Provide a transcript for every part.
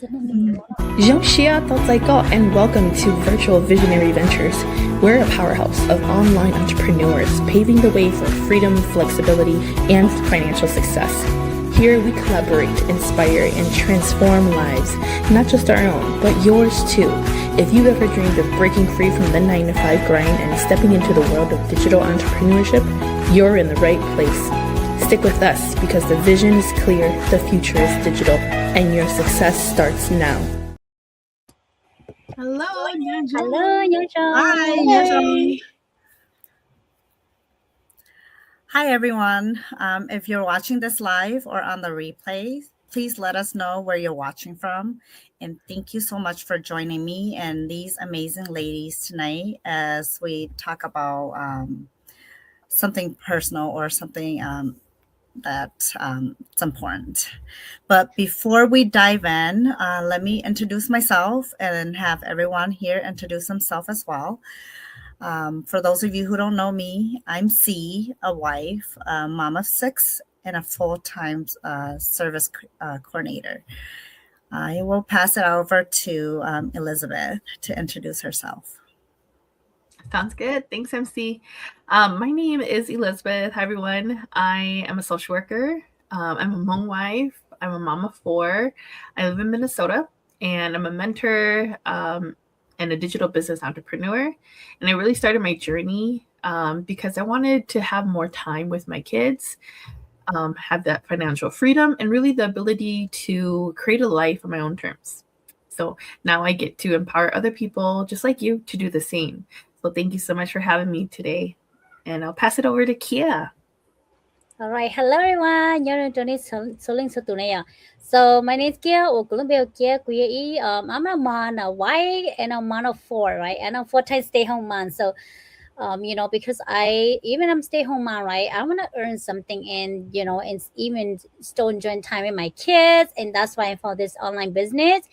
Jean-Xia Totsaiko, and welcome to Virtual Visionary Ventures. We're a powerhouse of online entrepreneurs, paving the way for freedom, flexibility, and financial success. Here we collaborate, inspire, and transform lives, not just our own, but yours too. If you've ever dreamed of breaking free from the 9-to-5 grind and stepping into the world of digital entrepreneurship, you're in the right place. Stick with us because the vision is clear, the future is digital, and your success starts now. Hello, Hello, Nyojong. Hi, Nyojong. Hi, everyone. If you're watching this live or on the replay, please let us know where you're watching from. And thank you so much for joining me and these amazing ladies tonight as we talk about something personal or something that's important. But before we dive in, let me introduce myself and have everyone here introduce themselves as well. For those of you who don't know me, I'm C, a wife, a mom of 6, and a full-time service coordinator. I will pass it over to Elizabeth to introduce herself. Sounds good. Thanks, MC. My name is Elizabeth. Hi, everyone. I am a social worker. I'm a Hmong wife. I'm a mom of 4. I live in Minnesota, and I'm a mentor and a digital business entrepreneur. And I really started my journey because I wanted to have more time with my kids, have that financial freedom, and really the ability to create a life on my own terms. So now I get to empower other people just like you to do the same. So thank you so much for having me today. And I'll pass it over to Kia. All right. Hello, everyone. So my name is Kia. I'm a mom, a wife, and a mom of 4, right? And I'm 4-time stay-home mom. So, because I'm stay-home mom, right? I want to earn something and, and even still enjoying time with my kids. And that's why I found this online business.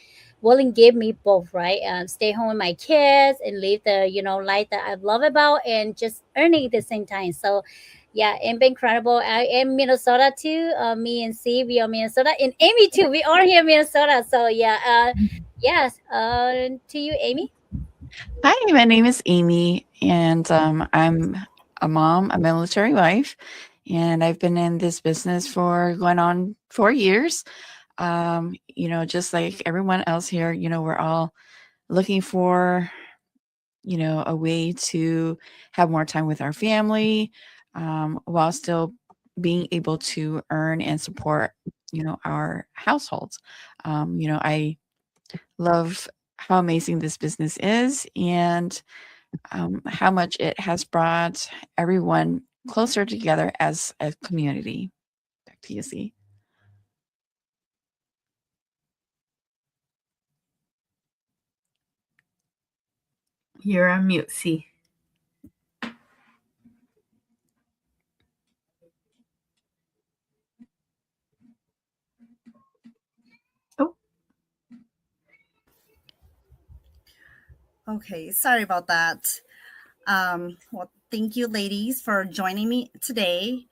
Willing gave me both, right? Stay home with my kids and live the, life that I love about and just earning at the same time. So, yeah, it's been incredible. I am Minnesota too. Me and C, we are Minnesota, and Amy too. We are here in Minnesota. So, yeah, yes. To you, Amy. Hi, my name is Amy, and I'm a mom, a military wife, and I've been in this business for going on 4 years. Just like everyone else here, we're all looking for, a way to have more time with our family, while still being able to earn and support, our households. I love how amazing this business is and how much it has brought everyone closer together as a community. Back to you, C. You're on mute, C. Oh. Okay, sorry about that. Well, thank you, ladies, for joining me today.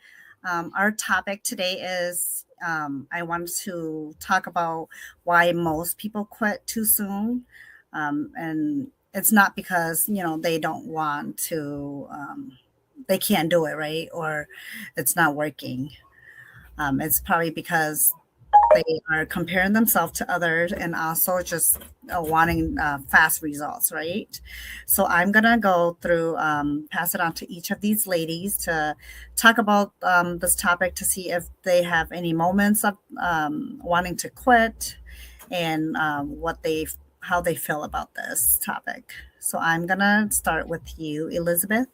Our topic today is I want to talk about why most people quit too soon. And it's not because, they don't want to, they can't do it, right? Or it's not working. It's probably because they are comparing themselves to others and also just wanting fast results, right? So I'm gonna go through, pass it on to each of these ladies to talk about this topic to see if they have any moments of wanting to quit and how they feel about this topic. So I'm gonna start with you, Elizabeth.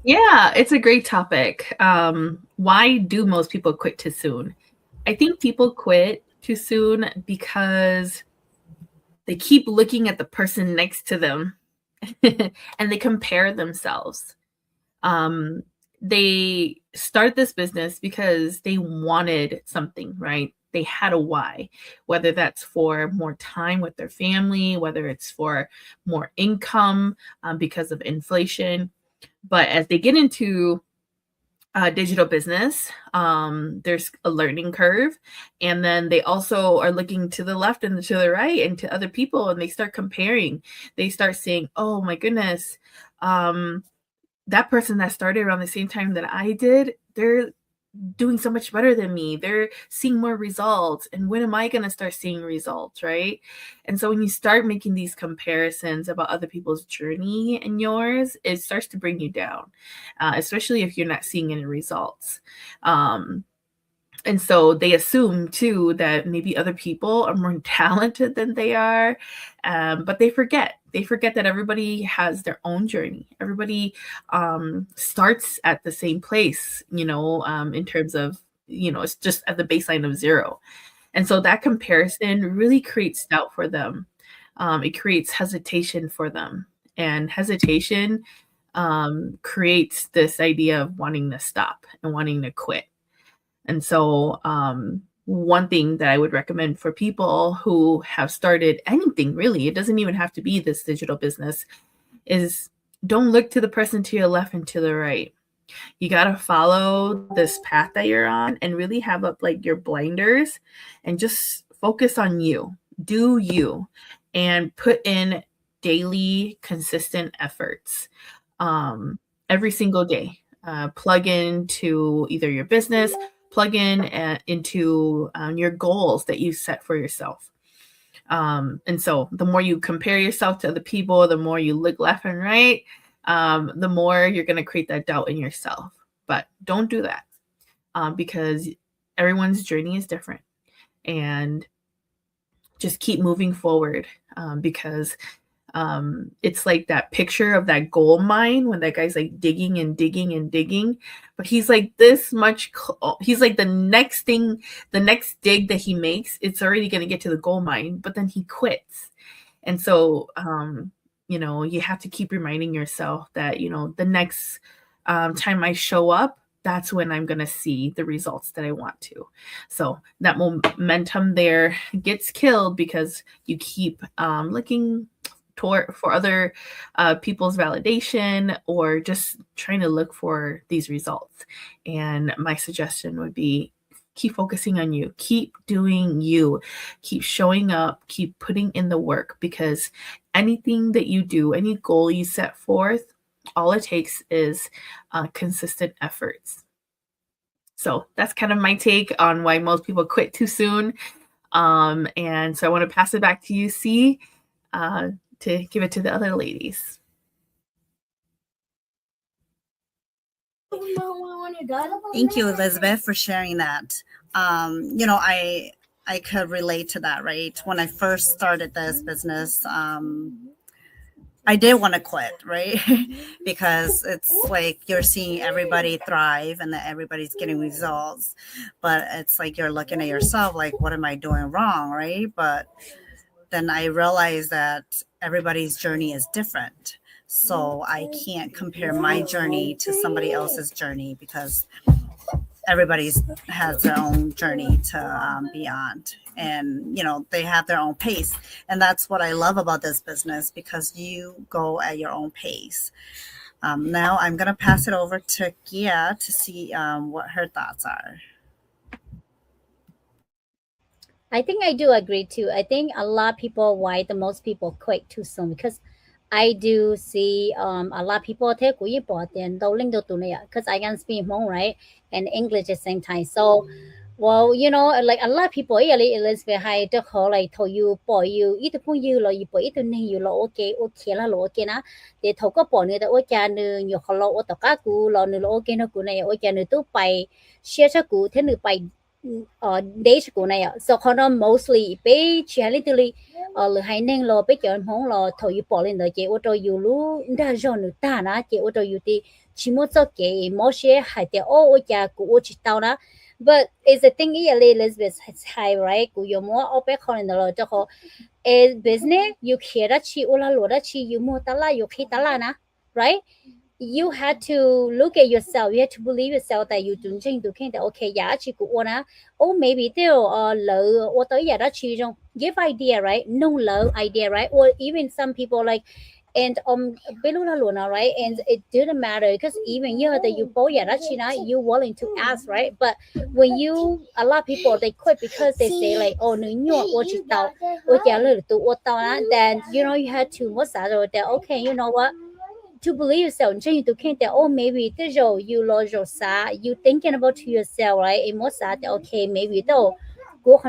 Yeah, it's a great topic. Why do most people quit too soon? I think people quit too soon because they keep looking at the person next to them and they compare themselves. They start this business because they wanted something, right? They had a why, whether that's for more time with their family, whether it's for more income because of inflation. But as they get into digital business, there's a learning curve, and then they also are looking to the left and to the right and to other people, and they start comparing. They start saying, oh my goodness, that person that started around the same time that I did, they're doing so much better than me. They're seeing more results. And when am I going to start seeing results, right? And so when you start making these comparisons about other people's journey and yours, it starts to bring you down, especially if you're not seeing any results. And so they assume too that maybe other people are more talented than they are, but they forget that everybody has their own journey. Everybody starts at the same place, in terms of, it's just at the baseline of 0. And so that comparison really creates doubt for them. It creates hesitation for them, and hesitation creates this idea of wanting to stop and wanting to quit. And so one thing that I would recommend for people who have started anything, really, it doesn't even have to be this digital business, is don't look to the person to your left and to the right. You got to follow this path that you're on and really have up like your blinders and just focus on you. Do you, and put in daily consistent efforts every single day. Plug into either your business, plug in into your goals that you set for yourself. And so the more you compare yourself to other people, the more you look left and right, the more you're going to create that doubt in yourself. But don't do that because everyone's journey is different. And just keep moving forward because it's like that picture of that gold mine when that guy's like digging and digging and digging, but he's like this much, he's like the next dig that he makes, it's already going to get to the gold mine, but then he quits. And so, you have to keep reminding yourself that, the next time I show up, that's when I'm going to see the results that I want to. So that momentum there gets killed because you keep looking for other people's validation, or just trying to look for these results. And my suggestion would be keep focusing on you, keep doing you, keep showing up, keep putting in the work, because anything that you do, any goal you set forth, all it takes is consistent efforts. So that's kind of my take on why most people quit too soon. And so I want to pass it back to you, C, to give it to the other ladies. Thank you, Elizabeth, for sharing that. I could relate to that, right? When I first started this business, I did want to quit, right? Because it's like you're seeing everybody thrive and that everybody's getting results, but it's like you're looking at yourself like, what am I doing wrong, right? But then I realized that everybody's journey is different. So I can't compare my journey to somebody else's journey, because everybody has their own journey to be on, and they have their own pace. And that's what I love about this business, because you go at your own pace. Now I'm going to pass it over to Gia to see what her thoughts are. I think I do agree too. I think a lot of people, why the most people quit too soon, because I do see a lot of people take because I can speak Hmong, right, and English at the same time. So, well, like a lot of people, Elizabeth, I to call like told you, boy, you either put you lo, you put it in you lo, okay la lo, okay na. They talk about it, okay, no, you hello, what the kaku, lo, no, okay, no, good, okay, no, to buy share a good, ten to buy. Days của này so nó mostly bé chỉ hay literally lừa hay nên lo bé chọn món lo thôi you bỏ lên đời chị ô tô you lu đã rồi nữa ta na chị ô tô you thì chỉ muốn cho cái món xe hay thì ô cha của chị tao đó. But is the thing is Elizabeth high, right? Của you mua ô bé con lên đời cho họ business you care that chị ô la lo that chị you mua ta la you khi ta la na, right? You had to look at yourself. You had to believe yourself that you doing that okay, yeah, chị cũng wanna, maybe they'll lỡ or tới giờ đó chị don't give idea, right? No lỡ idea, right? Or even some people like and belula luna, right? And it didn't matter because even you that you both China, you willing to ask, right? But when you a lot of people they quit because they say like, oh no, then you know you had to what's that or that, okay, you know what? To believe yourself, you to think that oh maybe this you lose your sad, you thinking about to yourself, right? And what's that? Okay, maybe though go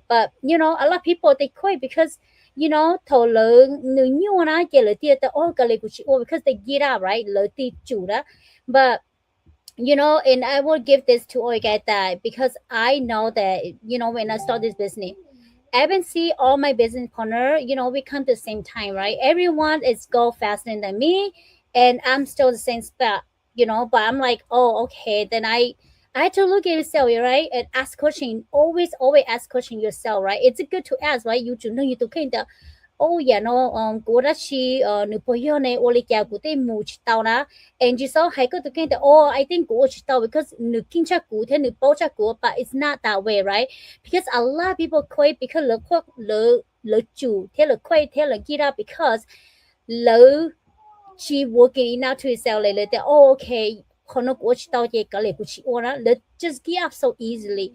but you know a lot of people they quit because you know thầu lớn người nhiều na kia lời tia ta oh cái lời của chị oh because they get up right lời tia chủ đó, but you know, and I will give this to all guys that because I know that you know when I start this business, I haven't see all my business partner, you know, we come to the same time, right? Everyone is go faster than me, and I'm still the same spot, you know. But I'm like, oh, okay. Then I had to look at yourself, right, and ask question. Always ask question yourself, right? It's good to ask, right? You to know you to kind of oh yeah no cô đã chi nữ bây giờ này ô kia cô thấy mù chỉ tao na and you saw hay có tụi cái oh I think cô chỉ tao because nữ kinh chắc cô thế nữ bao chắc cô but it's not that way right because a lot of people quit because lỡ chủ thế lỡ quit thế lỡ get up because lỡ she working enough to yourself like that oh okay không có cô chỉ tao vậy cái này cô chỉ ô na lỡ just get up so easily.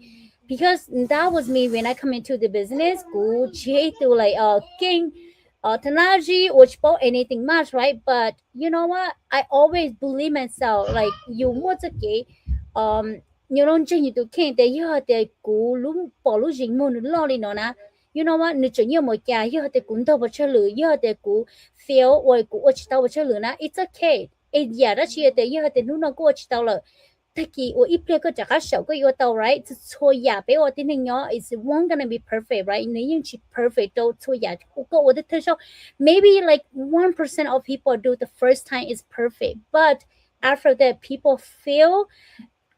Because that was me when I come into the business. Go to like king technology which bought anything much, right? But you know what? I always believe myself. Like you what's okay. You know, change to king. They hear the go lum bỏ dính môn lolly nó na. You know what? Nữ chủ nhiều một cái hear the cũng đâu bớt chơi lử. Hear the go feel or go chỉ tao bớt chơi lử na. It's okay. It yeah, that's it. They hear the nu nó go chỉ tao lử. Taki or iple ko jaka show ko yo tao right so ya be o tin nyo is one gonna be perfect right ni yin chi perfect do so ya ko wo the show maybe like 1% of people do the first time is perfect but after that people fail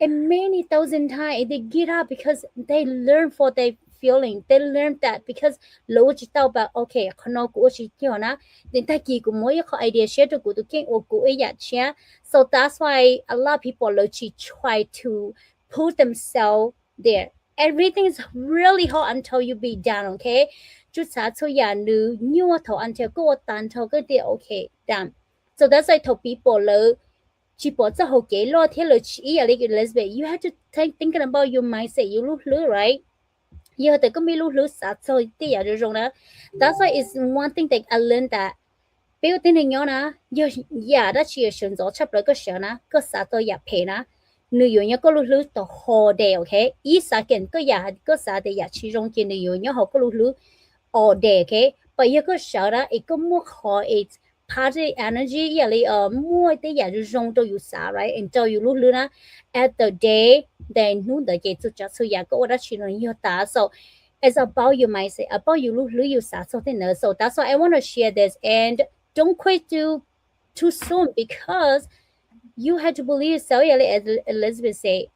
and many thousand times they get up because they learn for their feeling they learn that because lo chi tao ba okay kono ko chi kyo na then taki ko mo ko idea share to go to king or go ya share. So that's why a lot of people try to put themselves there. Everything is really hard until you be done, okay? Just so yeah, new until go until go there, okay, done. So that's why I told people you have to thinking about your mindset, you look right? You have to go so that's why it's one thing that I learned that biểu tin hình na giờ giờ đã chia sẻ rồi chấp lại cái sự na cái sao tôi ya phe na nữ yếu có lúc lúc to hồ đề ok ý sao kiện cái sao để ya chỉ trong kiện nữ yếu họ có lúc lúc hồ đề ok bây giờ cái sự đó ít có mua họ ít positive energy ya lấy mua để ya dùng cho you sao right and cho you lúc lúc na at the day then nu the cái chút cho ya có đã chỉ nói ta so it's about your mindset about you lúc lúc you sao so then so that's why I want to share this and don't quit too soon because you had to believe yourself. As Elizabeth say,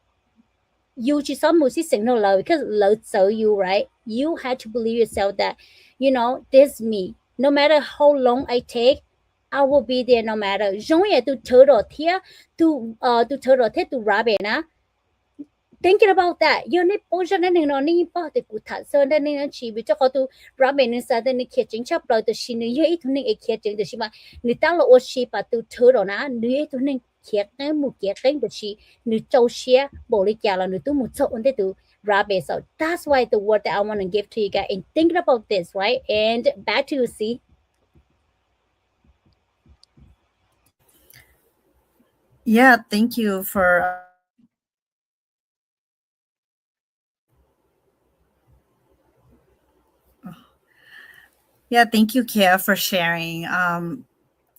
you just almost signal love because love so you right. You had to believe yourself that you know this me. No matter how long I take, I will be there. No matter. Giống như tu thở rồi thia, tu thở rồi thế tu ra bể na. Thinking about that, you need portion nên nó ní bao thì cụ thật sơn nên nó chỉ bị cho họ tu ra bên nên sao nên kia chính chấp rồi từ xin như ít thôi nên kia chính từ xin mà người ta là ô xí bà tu thưa rồi na người ít thôi nên kia cái một kia cái từ xin người châu xía bộ lý kia là người tu một số vấn đề tu ra bên so that's why the word that I want to give to you guys and thinking about this right and back to you see. Yeah, thank you for yeah, thank you, Kia, for sharing.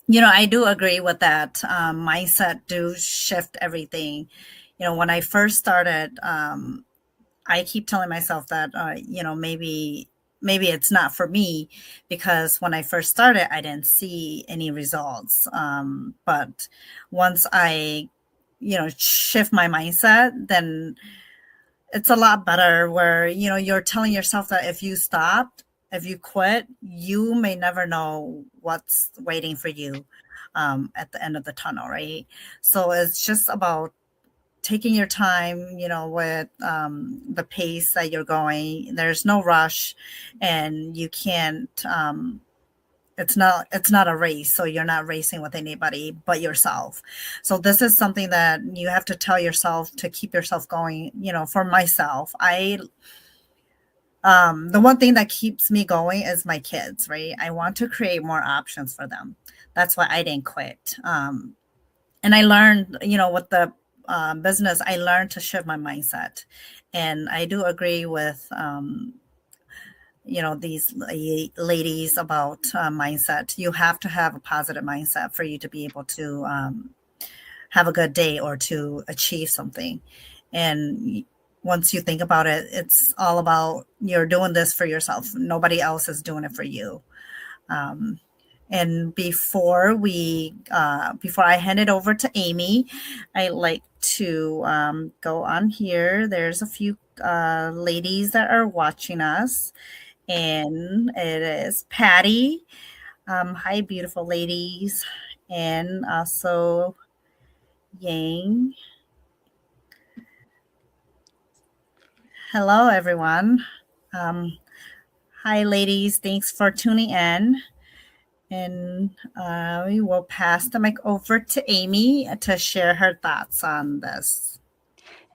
You know, I do agree with that. Mindset do shift everything. You know, when I first started, I keep telling myself that, you know, maybe it's not for me because when I first started, I didn't see any results. But once I, you know, shift my mindset, then it's a lot better where, you know, you're telling yourself that if you stopped, if you quit, you may never know what's waiting for you at the end of the tunnel, right? So it's just about taking your time, you know, with the pace that you're going. There's no rush, and you can't it's not a race, so you're not racing with anybody but yourself. So this is something that you have to tell yourself to keep yourself going. For myself, the one thing that keeps me going is my kids, right? I want to create more options for them. That's why I didn't quit. And I learned, with the business, I learned to shift my mindset. And I do agree with these ladies about mindset. You have to have a positive mindset for you to be able to have a good day or to achieve something. And once you think about it, it's all about you're doing this for yourself. Nobody else is doing it for you. And before I hand it over to Amy, I like to go on here. There's a few ladies that are watching us, and it is Patty. Hi, beautiful ladies, and also Yang. Hello, everyone. Hi, ladies. Thanks for tuning in. And we will pass the mic over to Amy to share her thoughts on this.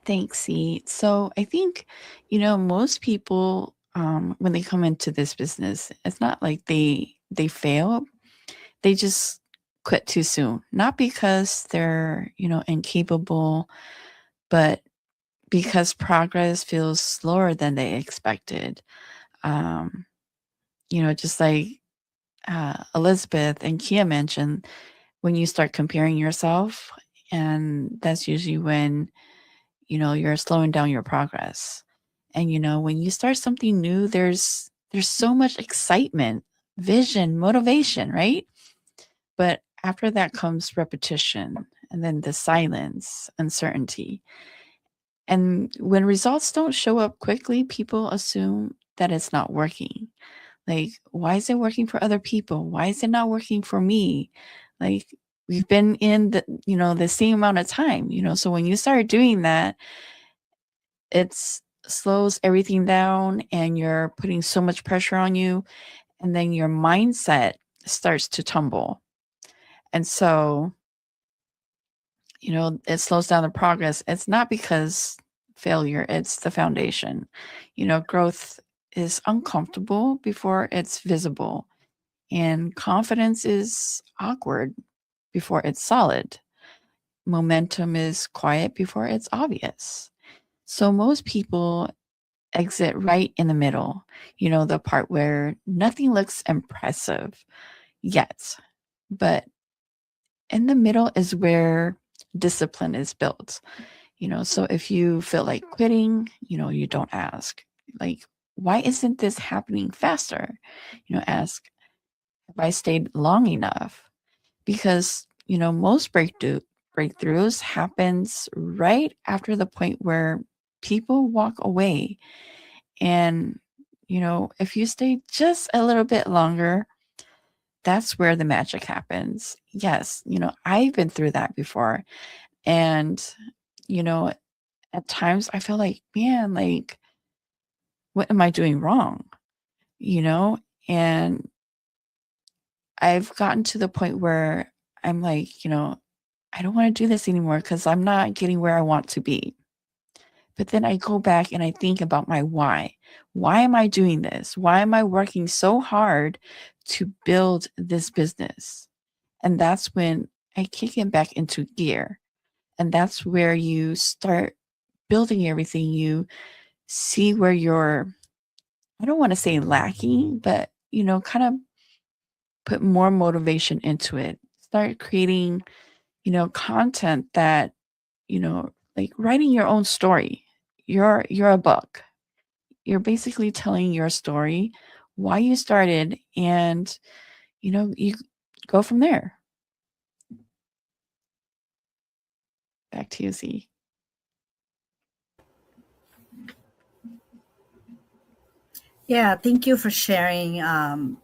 Thanks, C. So I think, most people, when they come into this business, it's not like they fail. They just quit too soon. Not because they're, incapable, but because progress feels slower than they expected. Just like Elizabeth and Kia mentioned, when you start comparing yourself, and that's usually when, you're slowing down your progress. And, when you start something new, there's so much excitement, vision, motivation, right? But after that comes repetition, and then the silence, uncertainty. And when results don't show up quickly, people assume that it's not working. Like, why is it working for other people? Why is it not working for me? Like, we've been in the same amount of time, so when you start doing that, it slows everything down, and you're putting so much pressure on you, and then your mindset starts to tumble. And so, it slows down the progress. It's not because failure, it's the foundation. Growth is uncomfortable before it's visible, and confidence is awkward before it's solid. Momentum is quiet before it's obvious. So most people exit right in the middle, the part where nothing looks impressive yet. But in the middle is where discipline is built. So if you feel like quitting, you don't ask, like, why isn't this happening faster? Ask, have I stayed long enough? Because, most breakthroughs happens right after the point where people walk away. And, if you stay just a little bit longer, that's where the magic happens. Yes, I've been through that before. And, at times I feel like, man, like, what am I doing wrong? And I've gotten to the point where I'm like, I don't want to do this anymore because I'm not getting where I want to be. But then I go back and I think about my why. Why am I doing this? Why am I working so hard to build this business? And that's when I kick it back into gear. And that's where you start building everything. You see where you're, I don't want to say lacking, but, kind of put more motivation into it. Start creating, content that, like writing your own story. You're a book. You're basically telling your story, why you started, and, you go from there. Back to you, Z. Yeah, thank you for sharing. And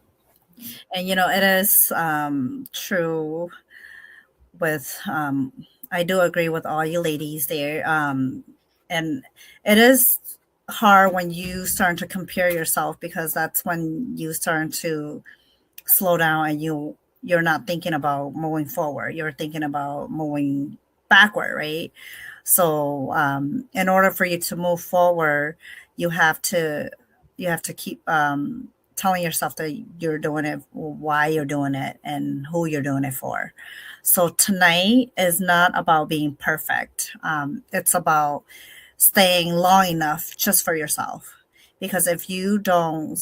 it is true with I do agree with all you ladies there. And it is hard when you start to compare yourself, because that's when you start to slow down and you're not thinking about moving forward. You're thinking about moving backward, right? So in order for you to move forward, you have to keep telling yourself that you're doing it, why you're doing it, and who you're doing it for. So tonight is not about being perfect. It's about staying long enough just for yourself. Because if you don't,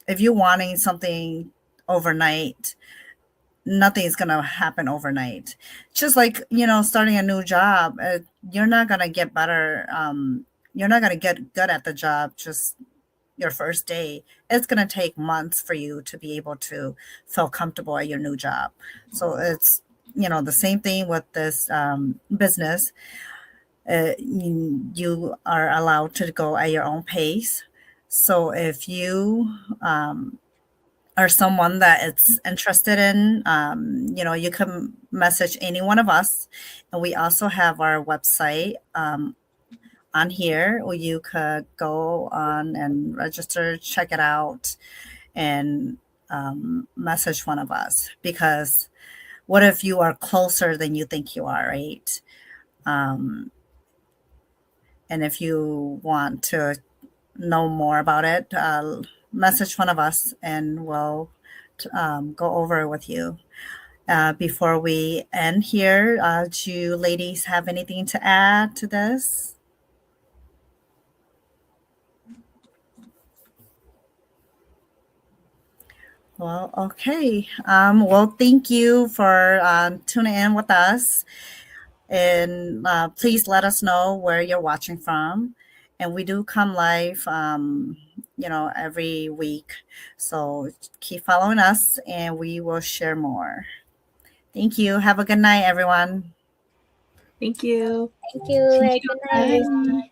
if you're wanting something overnight, nothing's gonna happen overnight. Just like, starting a new job, you're not gonna get better. You're not gonna get good at the job just your first day. It's gonna take months for you to be able to feel comfortable at your new job. So it's the same thing with this business. You are allowed to go at your own pace. So if you are someone that it's interested in, you can message any one of us. And we also have our website on here where you could go on and register, check it out, and message one of us. Because what if you are closer than you think you are, right? And if you want to know more about it, message one of us and we'll go over it with you. Before we end here, do you ladies have anything to add to this? Well, okay. Well, thank you for tuning in with us. And please let us know where you're watching from. And we do come live, every week. So keep following us and we will share more. Thank you. Have a good night, everyone. Thank you. Thank you. Good night. Bye.